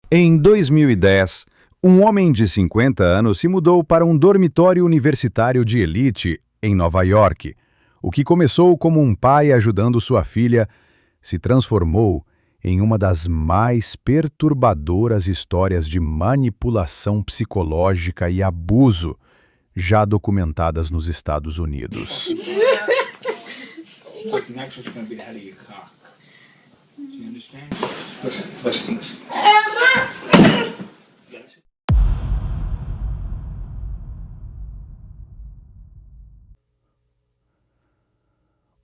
Em 2010, um homem de 50 anos se mudou para um dormitório universitário de elite em Nova York. O que começou como um pai ajudando sua filha se transformou em uma das mais perturbadoras histórias de manipulação psicológica e abuso já documentadas nos Estados Unidos. But next is going to be the head of your cock. Do you understand? Listen.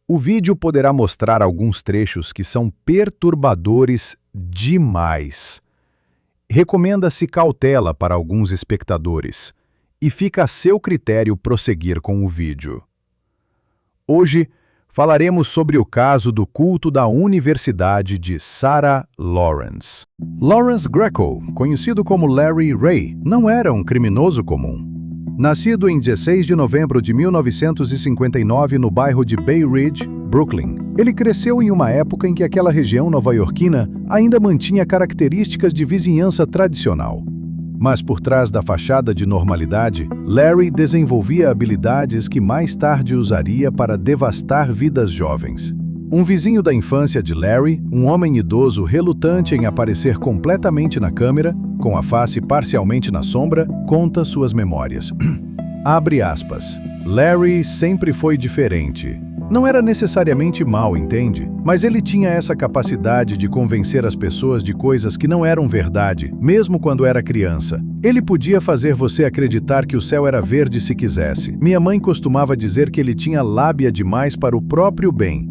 O vídeo poderá mostrar alguns trechos que são perturbadores demais. Recomenda-se cautela para alguns espectadores e fica a seu critério prosseguir com o vídeo. Hoje, falaremos sobre o caso do culto da Universidade de Sarah Lawrence. Lawrence Greco, conhecido como Larry Ray, não era um criminoso comum. Nascido em 16 de novembro de 1959 no bairro de Bay Ridge, Brooklyn, ele cresceu em uma época em que aquela região nova-iorquina ainda mantinha características de vizinhança tradicional. Mas por trás da fachada de normalidade, Larry desenvolvia habilidades que mais tarde usaria para devastar vidas jovens. Um vizinho da infância de Larry, um homem idoso relutante em aparecer completamente na câmera, com a face parcialmente na sombra, conta suas memórias. Abre aspas. Larry sempre foi diferente. Não era necessariamente mau, entende? Mas ele tinha essa capacidade de convencer as pessoas de coisas que não eram verdade, mesmo quando era criança. Ele podia fazer você acreditar que o céu era verde se quisesse. Minha mãe costumava dizer que ele tinha lábia demais para o próprio bem.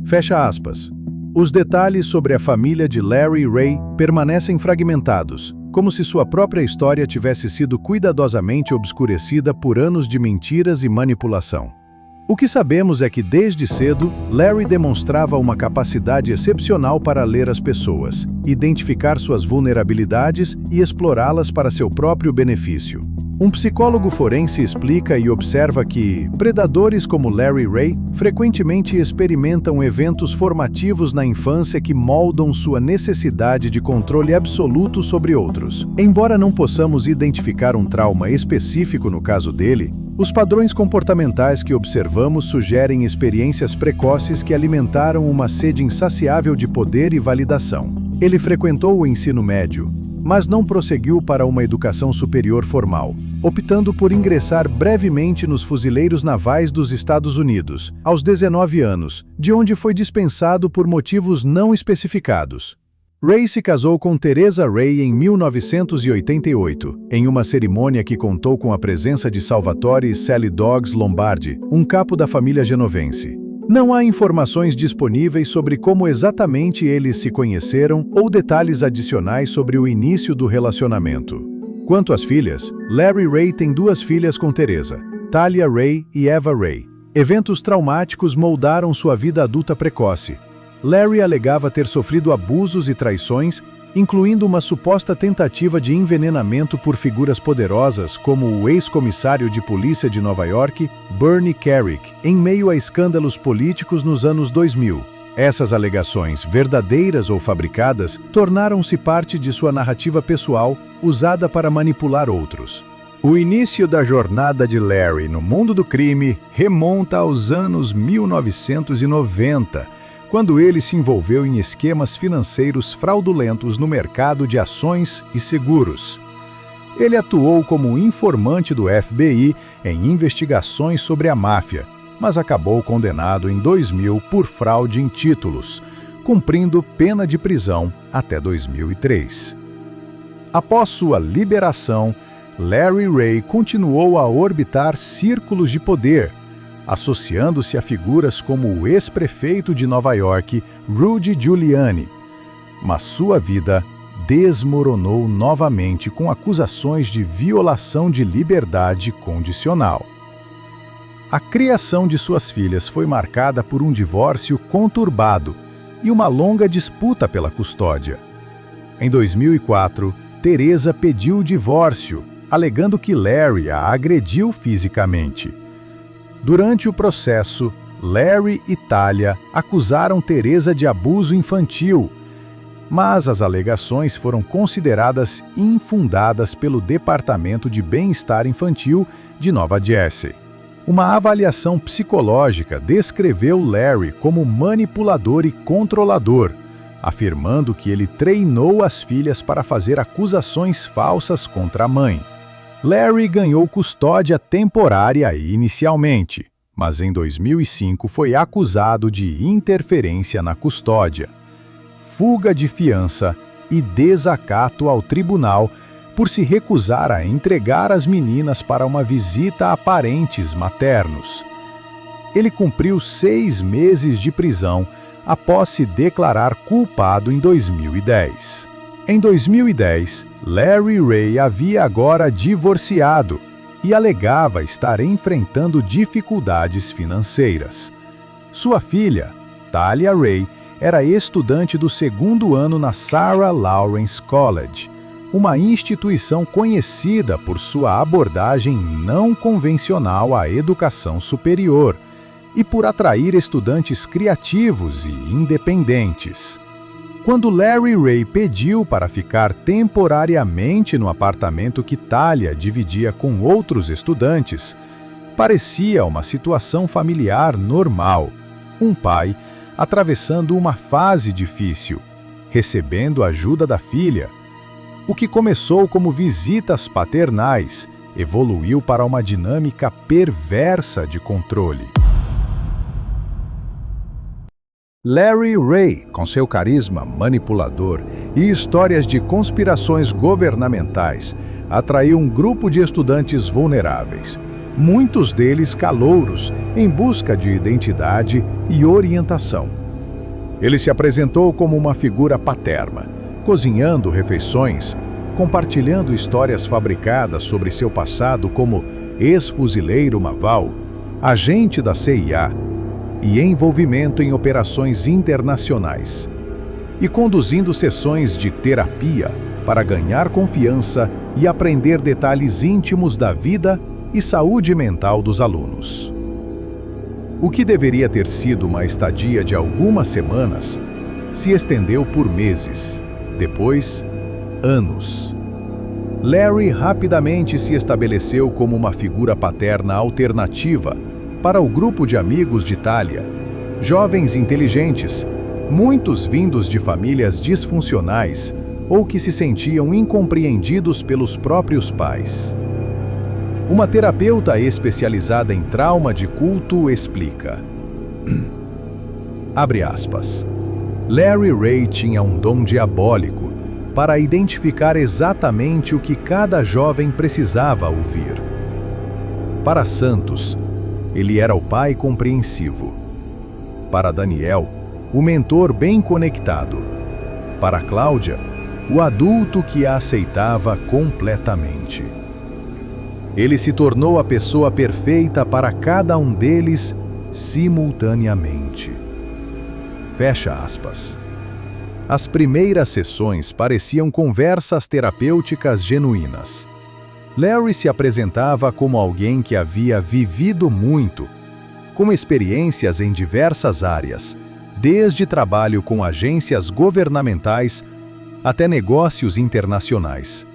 Fecha aspas. Os detalhes sobre a família de Larry Ray permanecem fragmentados, como se sua própria história tivesse sido cuidadosamente obscurecida por anos de mentiras e manipulação. O que sabemos é que, desde cedo, Larry demonstrava uma capacidade excepcional para ler as pessoas, identificar suas vulnerabilidades e explorá-las para seu próprio benefício. Um psicólogo forense explica e observa que predadores como Larry Ray frequentemente experimentam eventos formativos na infância que moldam sua necessidade de controle absoluto sobre outros. Embora não possamos identificar um trauma específico no caso dele, os padrões comportamentais que observamos sugerem experiências precoces que alimentaram uma sede insaciável de poder e validação. Ele frequentou o ensino médio, mas não prosseguiu para uma educação superior formal, optando por ingressar brevemente nos Fuzileiros Navais dos Estados Unidos, aos 19 anos, de onde foi dispensado por motivos não especificados. Ray se casou com Teresa Ray em 1988, em uma cerimônia que contou com a presença de Salvatore Sally Dogs Lombardi, um capo da família genovense. Não há informações disponíveis sobre como exatamente eles se conheceram ou detalhes adicionais sobre o início do relacionamento. Quanto às filhas, Larry Ray tem duas filhas com Teresa, Talia Ray e Eva Ray. Eventos traumáticos moldaram sua vida adulta precoce. Larry alegava ter sofrido abusos e traições, incluindo uma suposta tentativa de envenenamento por figuras poderosas como o ex-comissário de polícia de Nova York, Bernie Kerik, em meio a escândalos políticos nos anos 2000. Essas alegações, verdadeiras ou fabricadas, tornaram-se parte de sua narrativa pessoal, usada para manipular outros. O início da jornada de Larry no mundo do crime remonta aos anos 1990, quando ele se envolveu em esquemas financeiros fraudulentos no mercado de ações e seguros. Ele atuou como informante do FBI em investigações sobre a máfia, mas acabou condenado em 2000 por fraude em títulos, cumprindo pena de prisão até 2003. Após sua liberação, Larry Ray continuou a orbitar círculos de poder, associando-se a figuras como o ex-prefeito de Nova York, Rudy Giuliani. Mas sua vida desmoronou novamente com acusações de violação de liberdade condicional. A criação de suas filhas foi marcada por um divórcio conturbado e uma longa disputa pela custódia. Em 2004, Teresa pediu o divórcio, alegando que Larry a agrediu fisicamente. Durante o processo, Larry e Talia acusaram Teresa de abuso infantil, mas as alegações foram consideradas infundadas pelo Departamento de Bem-Estar Infantil de Nova Jersey. Uma avaliação psicológica descreveu Larry como manipulador e controlador, afirmando que ele treinou as filhas para fazer acusações falsas contra a mãe. Larry ganhou custódia temporária inicialmente, mas em 2005 foi acusado de interferência na custódia, fuga de fiança e desacato ao tribunal por se recusar a entregar as meninas para uma visita a parentes maternos. Ele cumpriu 6 meses de prisão após se declarar culpado em 2010. Em 2010, Larry Ray havia agora divorciado e alegava estar enfrentando dificuldades financeiras. Sua filha, Talia Ray, era estudante do 2º ano na Sarah Lawrence College, uma instituição conhecida por sua abordagem não convencional à educação superior e por atrair estudantes criativos e independentes. Quando Larry Ray pediu para ficar temporariamente no apartamento que Talia dividia com outros estudantes, parecia uma situação familiar normal. Um pai atravessando uma fase difícil, recebendo ajuda da filha. O que começou como visitas paternais evoluiu para uma dinâmica perversa de controle. Larry Ray, com seu carisma manipulador e histórias de conspirações governamentais, atraiu um grupo de estudantes vulneráveis, muitos deles calouros, em busca de identidade e orientação. Ele se apresentou como uma figura paterna, cozinhando refeições, compartilhando histórias fabricadas sobre seu passado como ex-fuzileiro naval, agente da CIA e envolvimento em operações internacionais, e conduzindo sessões de terapia para ganhar confiança e aprender detalhes íntimos da vida e saúde mental dos alunos. O que deveria ter sido uma estadia de algumas semanas se estendeu por meses, depois, anos. Larry rapidamente se estabeleceu como uma figura paterna alternativa para o grupo de amigos de Talia, jovens inteligentes, muitos vindos de famílias disfuncionais ou que se sentiam incompreendidos pelos próprios pais. Uma terapeuta especializada em trauma de culto explica. Abre aspas. Larry Ray tinha um dom diabólico para identificar exatamente o que cada jovem precisava ouvir. Para Santos, ele era o pai compreensivo. Para Daniel, o mentor bem conectado. Para Cláudia, o adulto que a aceitava completamente. Ele se tornou a pessoa perfeita para cada um deles simultaneamente. Fecha aspas. As primeiras sessões pareciam conversas terapêuticas genuínas. Larry se apresentava como alguém que havia vivido muito, com experiências em diversas áreas, desde trabalho com agências governamentais até negócios internacionais.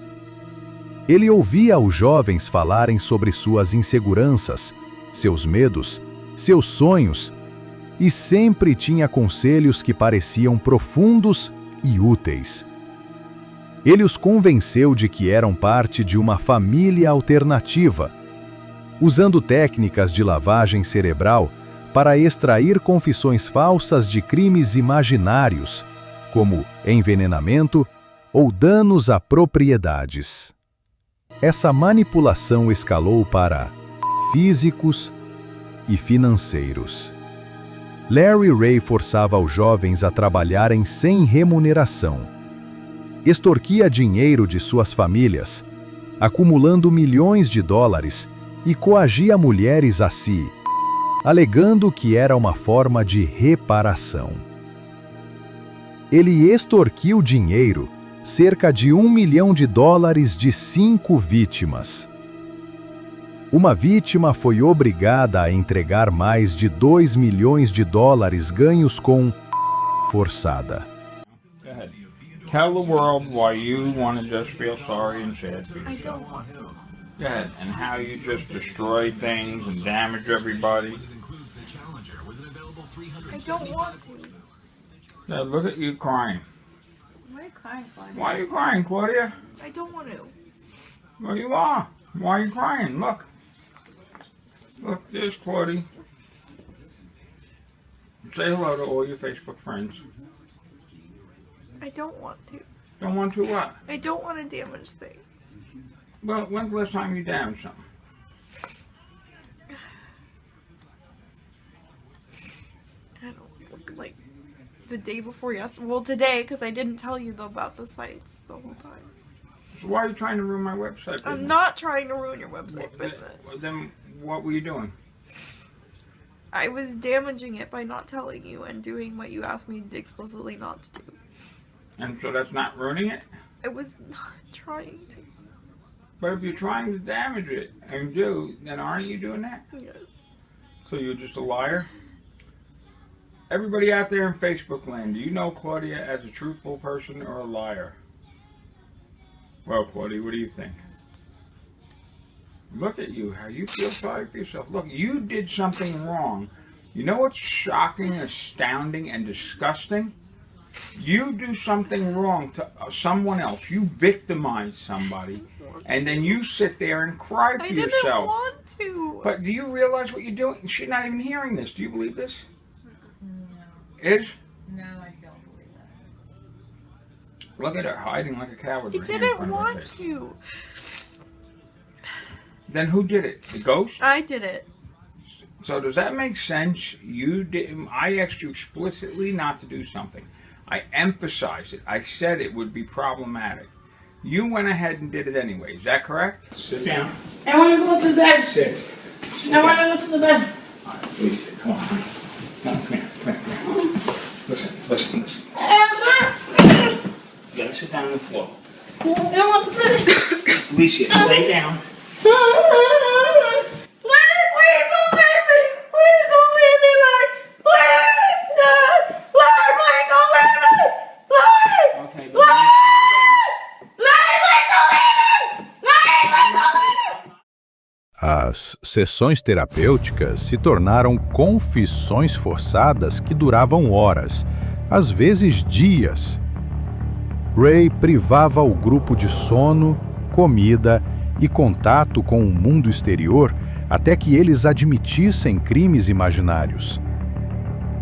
Ele ouvia os jovens falarem sobre suas inseguranças, seus medos, seus sonhos, e sempre tinha conselhos que pareciam profundos e úteis. Ele os convenceu de que eram parte de uma família alternativa, usando técnicas de lavagem cerebral para extrair confissões falsas de crimes imaginários, como envenenamento ou danos a propriedades. Essa manipulação escalou para físicos e financeiros. Larry Ray forçava os jovens a trabalharem sem remuneração. Extorquia dinheiro de suas famílias, acumulando milhões de dólares, e coagia mulheres a si, alegando que era uma forma de reparação. Ele extorquiu dinheiro, cerca de $1 milhão de 5 vítimas. Uma vítima foi obrigada a entregar mais de $2 milhões ganhos com forçada. Tell the world why you want to just feel sorry and sad for I yourself. don't want to. Go ahead. And how you just destroy things and damage everybody. I don't want to. Now look at you crying. Why are you crying, Claudia? Why are you crying, Claudia? I don't want to. Well, you are. Why are you crying? Look. Look, there's Claudia. Say hello to all your Facebook friends. I don't want to. Don't want to what? I don't want to damage things. Well, when's the last time you damaged something? I don't like the day before yesterday. Well, today, because I didn't tell you about the sites the whole time. So why are you trying to ruin my website? I'm business? not trying to ruin your website business. Then what were you doing? I was damaging it by not telling you and doing what you asked me explicitly not to do. And so that's not ruining it? I was not trying to. But if you're trying to damage it and do, then aren't you doing that? Yes. So you're just a liar? Everybody out there in Facebook land, do you know Claudia as a truthful person or a liar? Well, Claudia, what do you think? Look at you, how you feel sorry for yourself. Look, you did something wrong. You know what's shocking, astounding, and disgusting? You do something wrong to someone else. You victimize somebody, and then you sit there and cry for I yourself. didn't want to. But do you realize what you're doing? She's not even hearing this. Do you believe this? No, Is? no, I don't believe that. Look at her hiding like a coward. I with her hand in didn't front of her want face. to. Then who did it? The ghost? I did it. So does that make sense? You did. I asked you explicitly not to do something. I emphasized it. I said it would be problematic. You went ahead and did it anyway. Is that correct? Sit down. I want to go to bed. Sit. I want to go to the bed. All right, please sit. Come on. Come on, come here. Come here. Listen. You gotta sit down on the floor. I don't want to bed. Alicia, lay down. Please don't leave me. Please don't leave me, Larry. Please, God. Larry, please don't leave me. Larry. Okay, but Larry. you Larry, please don't leave me. Larry, please don't leave me. As sessões terapêuticas se tornaram confissões forçadas que duravam horas, às vezes dias. Ray privava o grupo de sono, comida e contato com o mundo exterior até que eles admitissem crimes imaginários.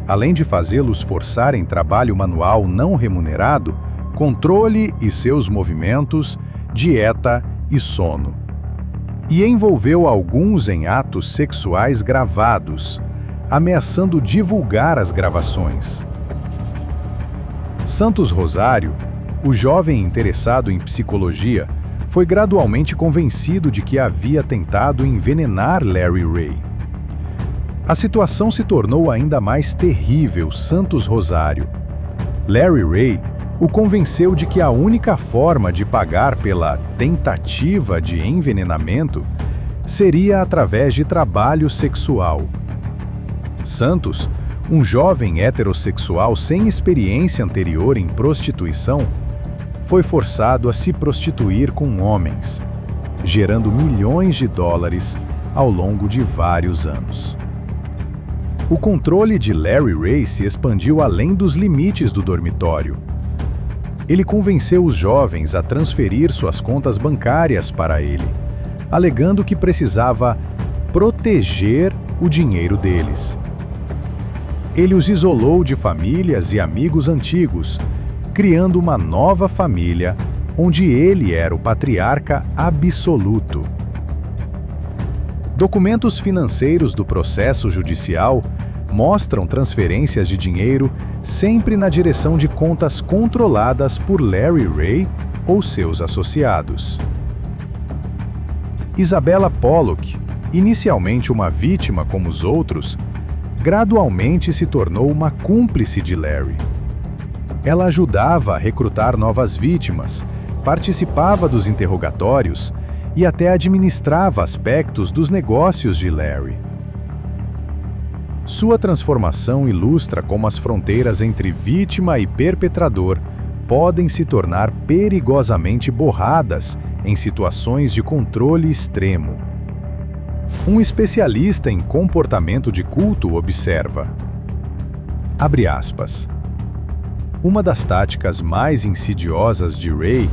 Além de fazê-los forçarem trabalho manual não remunerado, controle e seus movimentos, dieta e sono. E envolveu alguns em atos sexuais gravados, ameaçando divulgar as gravações. Santos Rosário, o jovem interessado em psicologia, foi gradualmente convencido de que havia tentado envenenar Larry Ray. A situação se tornou ainda mais terrível. Santos Rosário. Larry Ray o convenceu de que a única forma de pagar pela tentativa de envenenamento seria através de trabalho sexual. Santos, um jovem heterossexual sem experiência anterior em prostituição, foi forçado a se prostituir com homens, gerando milhões de dólares ao longo de vários anos. O controle de Larry Ray se expandiu além dos limites do dormitório. Ele convenceu os jovens a transferir suas contas bancárias para ele, alegando que precisava proteger o dinheiro deles. Ele os isolou de famílias e amigos antigos, criando uma nova família onde ele era o patriarca absoluto. Documentos financeiros do processo judicial mostram transferências de dinheiro sempre na direção de contas controladas por Larry Ray ou seus associados. Isabella Pollock, inicialmente uma vítima como os outros, gradualmente se tornou uma cúmplice de Larry. Ela ajudava a recrutar novas vítimas, participava dos interrogatórios e até administrava aspectos dos negócios de Larry. Sua transformação ilustra como as fronteiras entre vítima e perpetrador podem se tornar perigosamente borradas em situações de controle extremo. Um especialista em comportamento de culto observa, abre aspas, uma das táticas mais insidiosas de Ray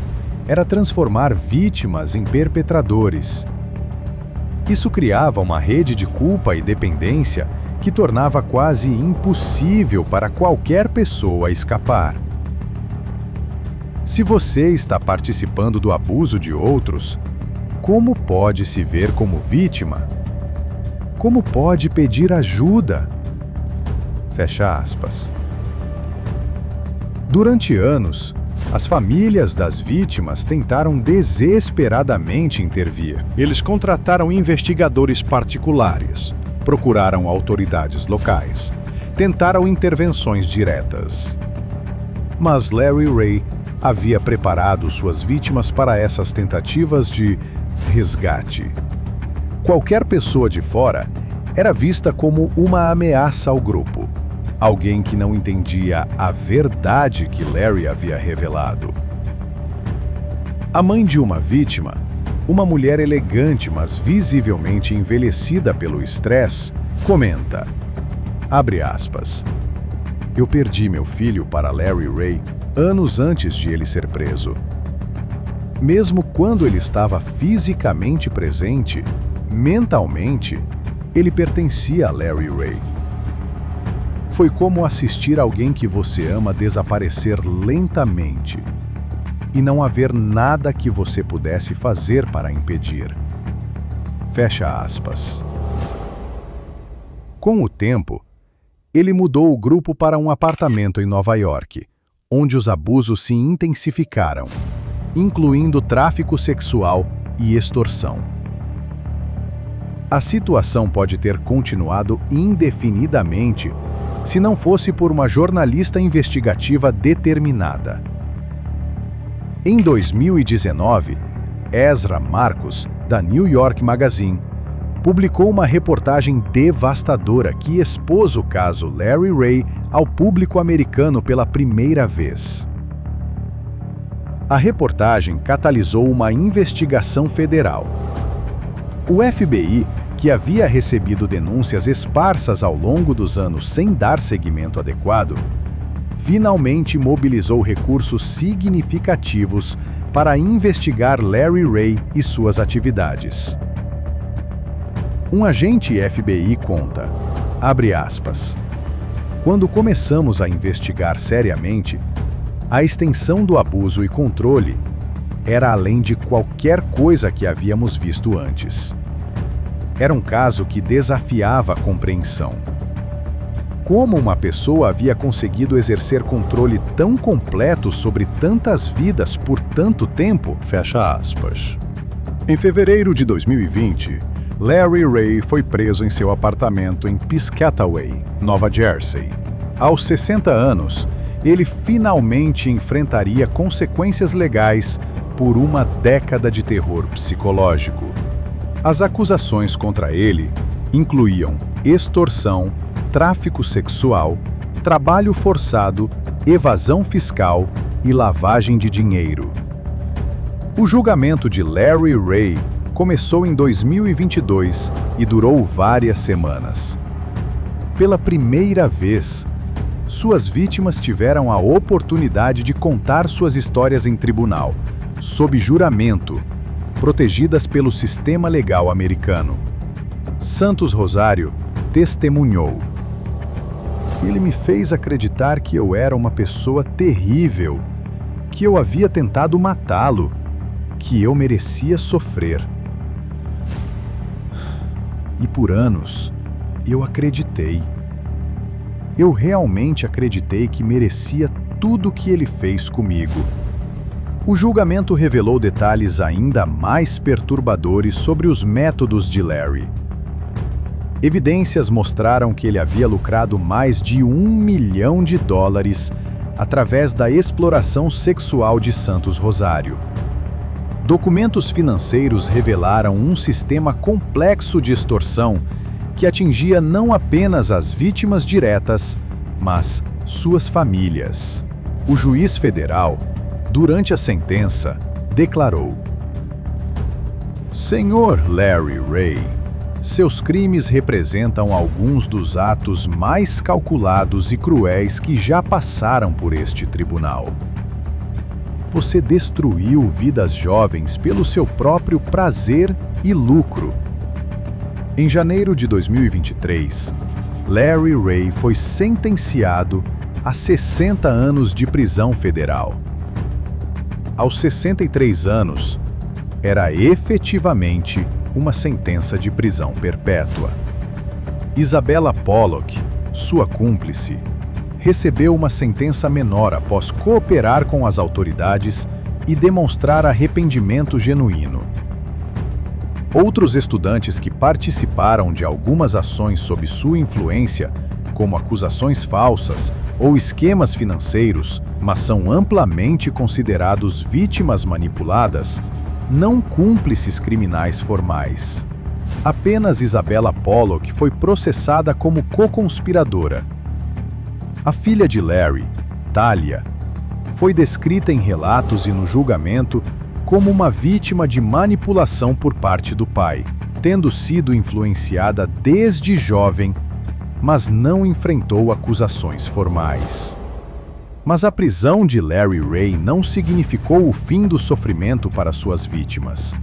era transformar vítimas em perpetradores. Isso criava uma rede de culpa e dependência que tornava quase impossível para qualquer pessoa escapar. Se você está participando do abuso de outros, como pode se ver como vítima? Como pode pedir ajuda? Fecha aspas. Durante anos, as famílias das vítimas tentaram desesperadamente intervir. Eles contrataram investigadores particulares, procuraram autoridades locais, tentaram intervenções diretas. Mas Larry Ray havia preparado suas vítimas para essas tentativas de resgate. Qualquer pessoa de fora era vista como uma ameaça ao grupo, alguém que não entendia a verdade que Larry havia revelado. A mãe de uma vítima, uma mulher elegante, mas visivelmente envelhecida pelo estresse, comenta, abre aspas, eu perdi meu filho para Larry Ray anos antes de ele ser preso. Mesmo quando ele estava fisicamente presente, mentalmente, ele pertencia a Larry Ray. Foi como assistir alguém que você ama desaparecer lentamente e não haver nada que você pudesse fazer para impedir. Fecha aspas. Com o tempo, ele mudou o grupo para um apartamento em Nova York, onde os abusos se intensificaram, incluindo tráfico sexual e extorsão. A situação pode ter continuado indefinidamente se não fosse por uma jornalista investigativa determinada. Em 2019, Ezra Marcos, da New York Magazine, publicou uma reportagem devastadora que expôs o caso Larry Ray ao público americano pela primeira vez. A reportagem catalisou uma investigação federal. O FBI, que havia recebido denúncias esparsas ao longo dos anos sem dar seguimento adequado, finalmente mobilizou recursos significativos para investigar Larry Ray e suas atividades. Um agente FBI conta, abre aspas, quando começamos a investigar seriamente, a extensão do abuso e controle era além de qualquer coisa que havíamos visto antes. Era um caso que desafiava a compreensão. Como uma pessoa havia conseguido exercer controle tão completo sobre tantas vidas por tanto tempo? Fecha aspas. Em fevereiro de 2020, Larry Ray foi preso em seu apartamento em Piscataway, Nova Jersey. Aos 60 anos, ele finalmente enfrentaria consequências legais por uma década de terror psicológico. As acusações contra ele incluíam extorsão, tráfico sexual, trabalho forçado, evasão fiscal e lavagem de dinheiro. O julgamento de Larry Ray começou em 2022 e durou várias semanas. Pela primeira vez, suas vítimas tiveram a oportunidade de contar suas histórias em tribunal, sob juramento, protegidas pelo sistema legal americano. Santos Rosário testemunhou. Ele me fez acreditar que eu era uma pessoa terrível, que eu havia tentado matá-lo, que eu merecia sofrer. E por anos, eu acreditei. Eu realmente acreditei que merecia tudo o que ele fez comigo. O julgamento revelou detalhes ainda mais perturbadores sobre os métodos de Larry. Evidências mostraram que ele havia lucrado mais de $1 milhão através da exploração sexual de Santos Rosário. Documentos financeiros revelaram um sistema complexo de extorsão que atingia não apenas as vítimas diretas, mas suas famílias. O juiz federal, durante a sentença, declarou: Senhor Larry Ray, seus crimes representam alguns dos atos mais calculados e cruéis que já passaram por este tribunal. Você destruiu vidas jovens pelo seu próprio prazer e lucro. Em janeiro de 2023, Larry Ray foi sentenciado a 60 anos de prisão federal. Aos 63 anos, era efetivamente uma sentença de prisão perpétua. Isabella Pollock, sua cúmplice, recebeu uma sentença menor após cooperar com as autoridades e demonstrar arrependimento genuíno. Outros estudantes que participaram de algumas ações sob sua influência, como acusações falsas ou esquemas financeiros, mas são amplamente considerados vítimas manipuladas, não cúmplices criminais formais. Apenas Isabella Pollock foi processada como co-conspiradora. A filha de Larry, Talia, foi descrita em relatos e no julgamento como uma vítima de manipulação por parte do pai, tendo sido influenciada desde jovem, mas não enfrentou acusações formais. Mas a prisão de Larry Ray não significou o fim do sofrimento para suas vítimas.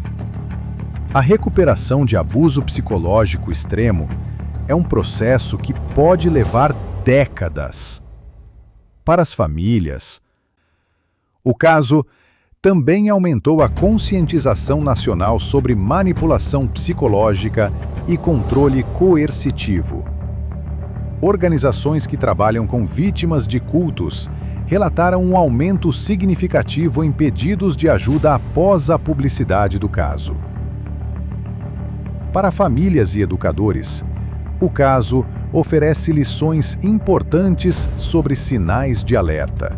A recuperação de abuso psicológico extremo é um processo que pode levar décadas. Para as famílias, o caso também aumentou a conscientização nacional sobre manipulação psicológica e controle coercitivo. Organizações que trabalham com vítimas de cultos relataram um aumento significativo em pedidos de ajuda após a publicidade do caso. Para famílias e educadores, o caso oferece lições importantes sobre sinais de alerta.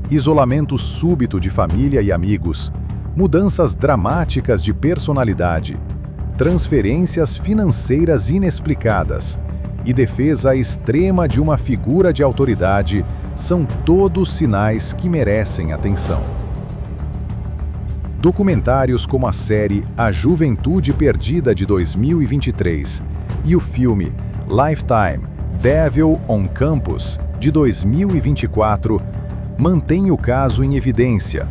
Isolamento súbito de família e amigos, mudanças dramáticas de personalidade, transferências financeiras inexplicadas e defesa extrema de uma figura de autoridade são todos sinais que merecem atenção. Documentários como a série A Juventude Perdida de 2023 e o filme Lifetime: Devil on Campus de 2024 mantêm o caso em evidência,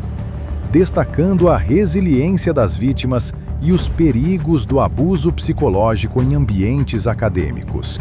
destacando a resiliência das vítimas e os perigos do abuso psicológico em ambientes acadêmicos.